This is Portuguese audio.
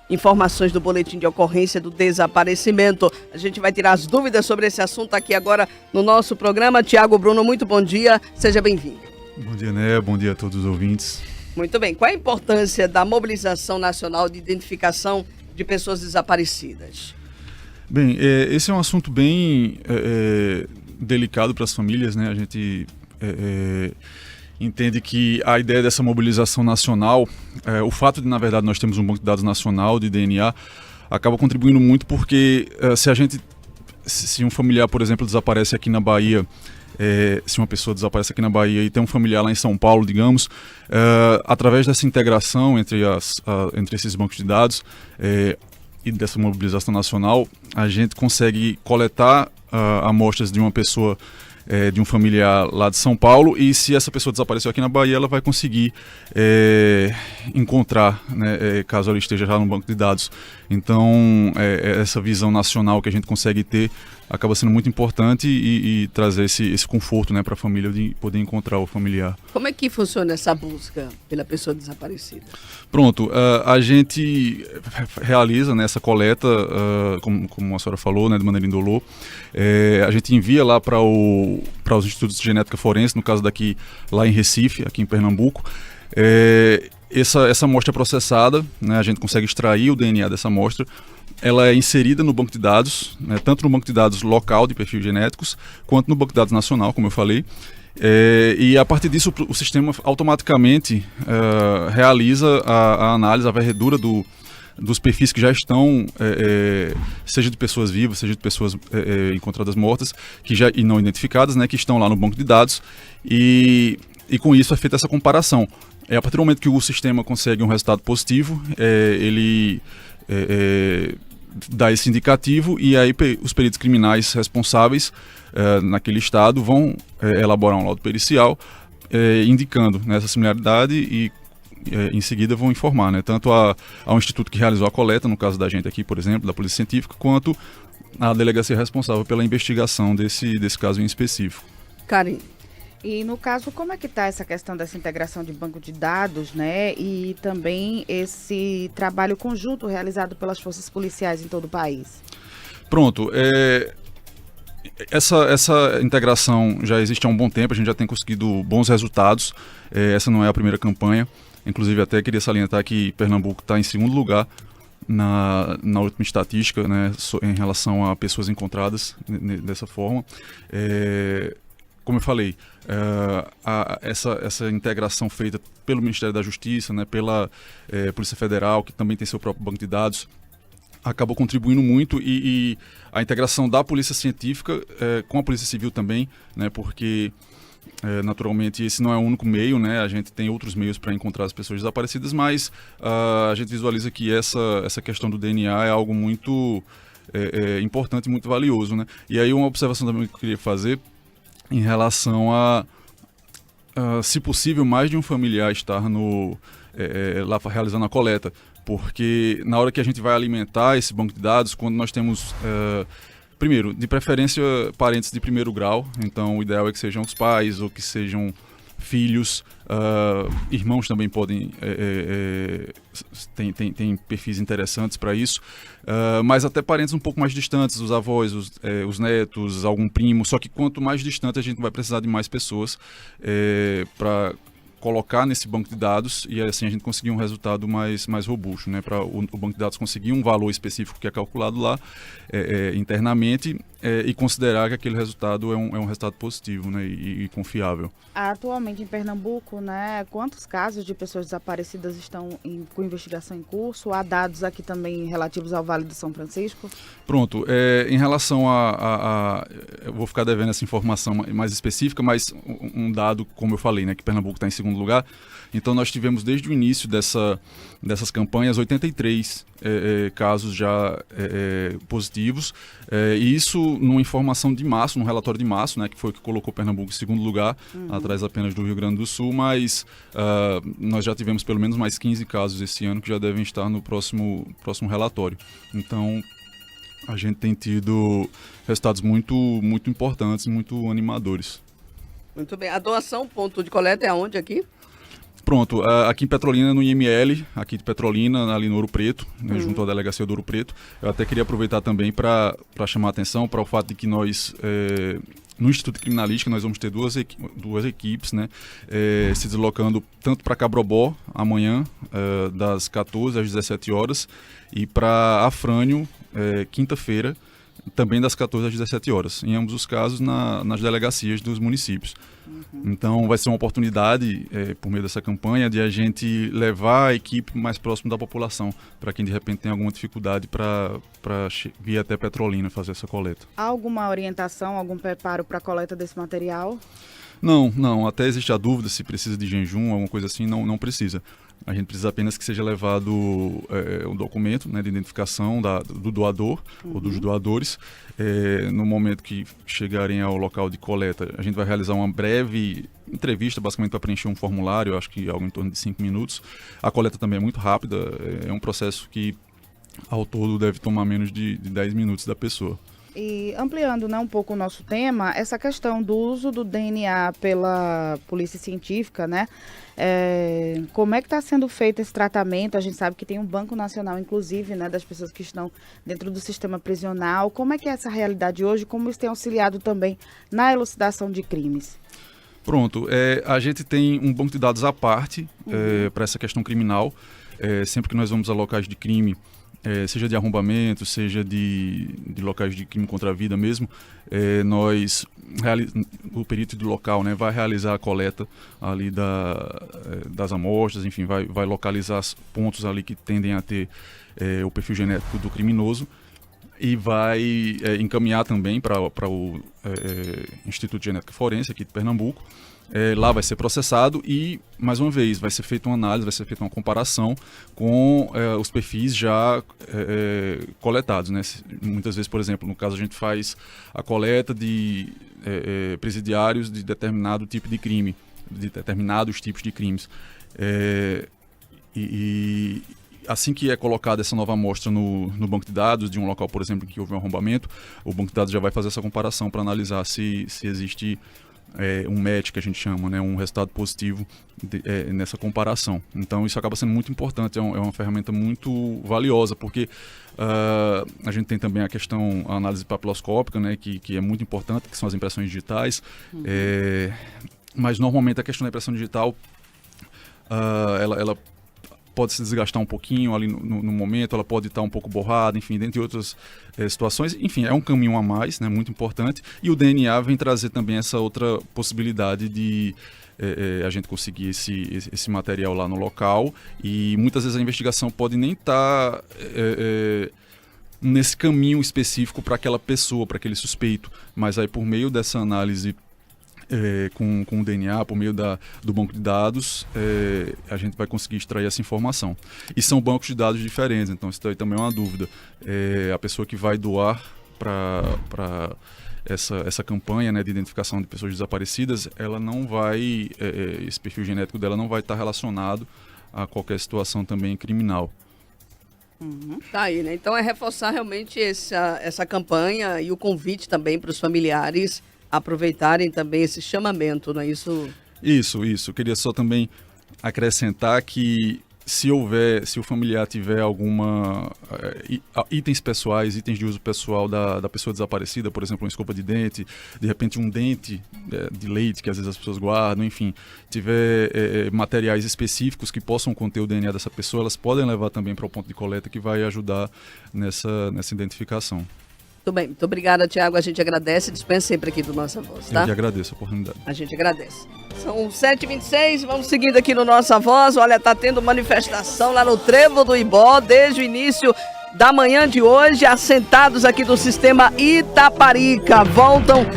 informações do boletim de ocorrência do desaparecimento. A gente vai tirar as dúvidas sobre esse assunto aqui agora no nosso programa. Tiago Bruno, muito bom dia, seja bem-vindo. Bom dia, Né? Bom dia a todos os ouvintes. Muito bem, qual a importância da mobilização nacional de identificação de pessoas desaparecidas? Bem, esse é um assunto bem delicado para as famílias, né? A gente entende que a ideia dessa mobilização nacional, o fato de, na verdade, nós temos um banco de dados nacional de DNA, acaba contribuindo muito porque se um familiar, por exemplo, desaparece aqui na Bahia, se uma pessoa desaparece aqui na Bahia e tem um familiar lá em São Paulo, digamos, através dessa integração entre esses bancos de dados e dessa mobilização nacional, a gente consegue coletar amostras de uma pessoa, de um familiar lá de São Paulo, e se essa pessoa desapareceu aqui na Bahia, ela vai conseguir encontrar, né, caso ela esteja já no banco de dados. Então, essa visão nacional que a gente consegue ter acaba sendo muito importante e trazer esse conforto, né, para a família de poder encontrar o familiar. Como é que funciona essa busca pela pessoa desaparecida? Pronto, a gente realiza, né, essa coleta, como a senhora falou, né, de maneira indolor. A gente envia lá para os institutos de genética forense, no caso daqui lá em Recife, aqui em Pernambuco. Essa amostra é processada, né, a gente consegue extrair o DNA dessa amostra. Ela é inserida no banco de dados, né, tanto no banco de dados local de perfis genéticos, quanto no banco de dados nacional, como eu falei. E a partir disso o sistema automaticamente realiza a análise, a varredura dos perfis que já estão, seja de pessoas vivas, seja de pessoas encontradas mortas, e não identificadas, né, que estão lá no banco de dados, e com isso é feita essa comparação. A partir do momento que o sistema consegue um resultado positivo, ele dá esse indicativo, e aí os peritos criminais responsáveis naquele estado vão elaborar um laudo pericial indicando, né, essa similaridade, e em seguida vão informar, né, tanto ao instituto que realizou a coleta, no caso da gente aqui, por exemplo, da Polícia Científica, quanto à delegacia responsável pela investigação desse caso em específico. Karen. E no caso, como é que está essa questão dessa integração de banco de dados, né? E também esse trabalho conjunto realizado pelas forças policiais em todo o país? Pronto. Essa integração já existe há um bom tempo, a gente já tem conseguido bons resultados. Essa não é a primeira campanha. Inclusive, até queria salientar que Pernambuco está em segundo lugar na última estatística, né, em relação a pessoas encontradas dessa forma. Como eu falei, essa integração feita pelo Ministério da Justiça, né, pela Polícia Federal, que também tem seu próprio banco de dados, acabou contribuindo muito, e a integração da Polícia Científica com a Polícia Civil também, né, porque naturalmente esse não é o único meio, né, a gente tem outros meios para encontrar as pessoas desaparecidas, mas a gente visualiza que essa questão do DNA é algo muito importante e muito valioso, né. E aí uma observação também que eu queria fazer em relação se possível, mais de um familiar estar lá realizando a coleta, porque na hora que a gente vai alimentar esse banco de dados, quando nós temos, primeiro, de preferência, parentes de primeiro grau, então o ideal é que sejam os pais ou que sejam filhos, irmãos também podem, tem perfis interessantes para isso, mas até parentes um pouco mais distantes, os avós, os netos, algum primo, só que quanto mais distante a gente vai precisar de mais pessoas para colocar nesse banco de dados, e assim a gente conseguir um resultado mais robusto, né, para o banco de dados conseguir um valor específico que é calculado lá internamente, e considerar que aquele resultado é um resultado positivo, né, e confiável. Atualmente em Pernambuco, né, quantos casos de pessoas desaparecidas estão com investigação em curso? Há dados aqui também relativos ao Vale do São Francisco? Pronto, em relação eu vou ficar devendo essa informação mais específica, mas um dado, como eu falei, né, que Pernambuco está em segundo lugar, então nós tivemos desde o início dessas campanhas 83 casos já positivos, e isso numa informação de março, num relatório de março, né, que foi o que colocou Pernambuco em segundo lugar, atrás apenas do Rio Grande do Sul, mas nós já tivemos pelo menos mais 15 casos esse ano que já devem estar no próximo relatório. Então, a gente tem tido resultados muito, muito importantes, muito animadores. Muito bem. A doação, ponto de coleta, é aonde aqui? Pronto, aqui em Petrolina, no IML, aqui de Petrolina, ali no Ouro Preto, né, junto à delegacia do Ouro Preto, eu até queria aproveitar também para chamar a atenção para o fato de que nós, no Instituto de Criminalística, nós vamos ter duas equipes, né, se deslocando tanto para Cabrobó, amanhã, das 14 às 17 horas, e para Afrânio, quinta-feira, também das 14 às 17 horas, em ambos os casos nas delegacias dos municípios. Então vai ser uma oportunidade, por meio dessa campanha, de a gente levar a equipe mais próximo da população, para quem de repente tem alguma dificuldade para vir até Petrolina fazer essa coleta. Há alguma orientação, algum preparo para a coleta desse material? Não, até existe a dúvida se precisa de jejum, alguma coisa assim, não precisa. A gente precisa apenas que seja levado um documento, né, de identificação do doador ou dos doadores. No momento que chegarem ao local de coleta, a gente vai realizar uma breve entrevista, basicamente para preencher um formulário, acho que algo em torno de 5 minutos. A coleta também é muito rápida, é um processo que ao todo deve tomar menos de 10 minutos da pessoa. E ampliando, né, um pouco o nosso tema, essa questão do uso do DNA pela polícia científica, né? Como é que está sendo feito esse tratamento? A gente sabe que tem um banco nacional, inclusive, né, das pessoas que estão dentro do sistema prisional. Como é que é essa realidade hoje? Como isso tem auxiliado também na elucidação de crimes? Pronto, a gente tem um banco de dados à parte para essa questão criminal. Sempre que nós vamos a locais de crime, seja de arrombamento, seja de locais de crime contra a vida mesmo, o perito do local, né, vai realizar a coleta ali das amostras, enfim, vai localizar os pontos ali que tendem a ter o perfil genético do criminoso e vai encaminhar também para o Instituto de Genética Forense aqui de Pernambuco. Lá vai ser processado e, mais uma vez, vai ser feita uma análise, vai ser feita uma comparação com os perfis já coletados, né? Muitas vezes, por exemplo, no caso a gente faz a coleta de presidiários de determinado tipo de crime, de determinados tipos de crimes. E assim que é colocada essa nova amostra no banco de dados de um local, por exemplo, em que houve um arrombamento, o banco de dados já vai fazer essa comparação para analisar se existe um match, que a gente chama, né, um resultado positivo nessa comparação. Então isso acaba sendo muito importante, é uma ferramenta muito valiosa, porque a gente tem também a análise papiloscópica, né, que é muito importante, que são as impressões digitais, mas normalmente a questão da impressão digital, ela pode se desgastar um pouquinho ali no momento, ela pode estar um pouco borrada, enfim, dentre outras situações. Enfim, é um caminho a mais, né, muito importante. E o DNA vem trazer também essa outra possibilidade de a gente conseguir esse material lá no local. E muitas vezes a investigação pode nem estar nesse caminho específico para aquela pessoa, para aquele suspeito. Mas aí por meio dessa análise com o DNA, por meio do banco de dados, a gente vai conseguir extrair essa informação. E são bancos de dados diferentes, então isso aí também é uma dúvida. A pessoa que vai doar para essa campanha, né, de identificação de pessoas desaparecidas, ela não vai, esse perfil genético dela não vai estar relacionado a qualquer situação também criminal. Tá aí, né? Então reforçar realmente essa campanha e o convite também para os familiares aproveitarem também esse chamamento, não é isso? Isso. Eu queria só também acrescentar que se o familiar tiver alguma itens pessoais, itens de uso pessoal da pessoa desaparecida, por exemplo, uma escova de dente, de repente um dente de leite que às vezes as pessoas guardam, enfim, tiver materiais específicos que possam conter o DNA dessa pessoa, elas podem levar também para o ponto de coleta, que vai ajudar nessa identificação. Muito bem, muito obrigada, Tiago. A gente agradece, dispensa sempre aqui do Nossa Voz, tá? Eu que agradeço a oportunidade. A gente agradece. São 7h26, vamos seguindo aqui no Nossa Voz. Olha, tá tendo manifestação lá no Trevo do Ibó desde o início da manhã de hoje. Assentados aqui do sistema Itaparica voltam